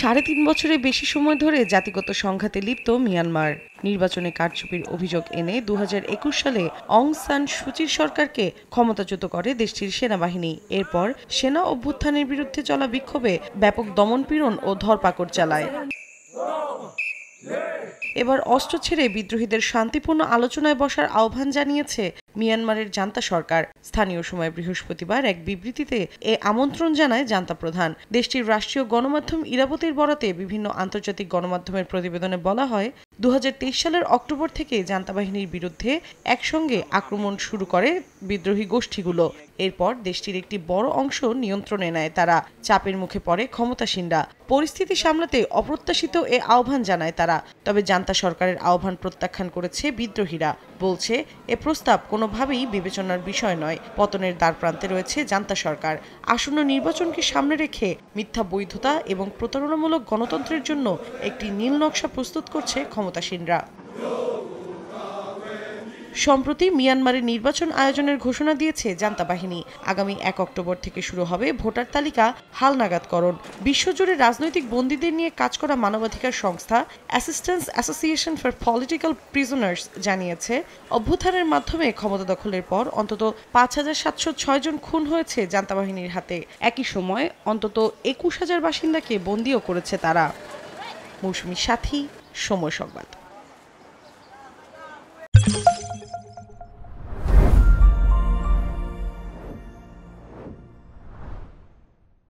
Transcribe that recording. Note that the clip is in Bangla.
৩.৫ বছরের বেশি সময় ধরে জাতিগত সংঘাতে লিপ্ত মিয়ানমার নির্বাচনে কারচুপির অভিযোগ এনে ২০২১ সালে অং সান সুচির সরকারকে ক্ষমতাচ্যুত করে দেশটির সেনাবাহিনী। এরপর সেনা অভ্যুত্থানের বিরুদ্ধে চলা বিক্ষোভে ব্যাপক দমনপীড়ন ও ধরপাকড় চালায়। এবার অস্ত্র ছেড়ে বিদ্রোহীদের শান্তিপূর্ণ আলোচনায় বসার আহ্বান জানিয়েছে মিয়ানমারের জান্তা সরকার। স্থানীয় সময় বৃহস্পতিবার এক বিবৃতিতে এ আমন্ত্রণ জানায় জান্তা প্রধান। দেশটির রাষ্ট্রীয় গণমাধ্যম ইরাবতীর বরাতে বিভিন্ন আন্তর্জাতিক গণমাধ্যমের প্রতিবেদনে বলা হয়, ২০২৩ সালের অক্টোবর থেকে জান্তা বাহিনীর বিরুদ্ধে একসঙ্গে আক্রমণ শুরু করে বিদ্রোহী গোষ্ঠীগুলো। এরপর দেশটির একটি বড় অংশ নিয়ন্ত্রণে নেয় তারা। চাপের মুখে পড়ে ক্ষমতাসীনরা। পরিস্থিতি সামলাতে অপ্রত্যাশিত এ আহ্বান জানায় তারা। তবে জান্তা সরকারের আহ্বান প্রত্যাখ্যান করেছে বিদ্রোহীরা। বলছে, এ প্রস্তাব কোনোভাবেই বিবেচনার বিষয় নয়। পতনের দ্বারপ্রান্তে রয়েছে জান্তা সরকার। আসন্ন নির্বাচনকে সামনে রেখে মিথ্যা বৈধতা এবং প্রতারণামূলক গণতন্ত্রের জন্য একটি নীল নকশা প্রস্তুত করছে ক্ষমতাসীনরা। সম্প্রতি মিয়ানমারের নির্বাচন আয়োজনের ঘোষণা দিয়েছে জান্তা বাহিনী। আগামী ১ অক্টোবর থেকে শুরু হবে ভোটার তালিকা হালনাগাদকরণ। বিশ্বজুড়ে রাজনৈতিক বন্দীদের নিয়ে কাজ করা মানবাধিকার সংস্থা assistance association for political prisoners জানিয়েছে, অভ্যুত্থানের মাধ্যমে ক্ষমতা দখলের পর অন্তত ৫,৭০৬ জন খুন হয়েছে জান্তা বাহিনীর হাতে। একই সময় অন্তত ২১,০০০ বাসিন্দাকে বন্দীও করেছে তারা। মৌসুমী সাথী, সময় সংবাদ।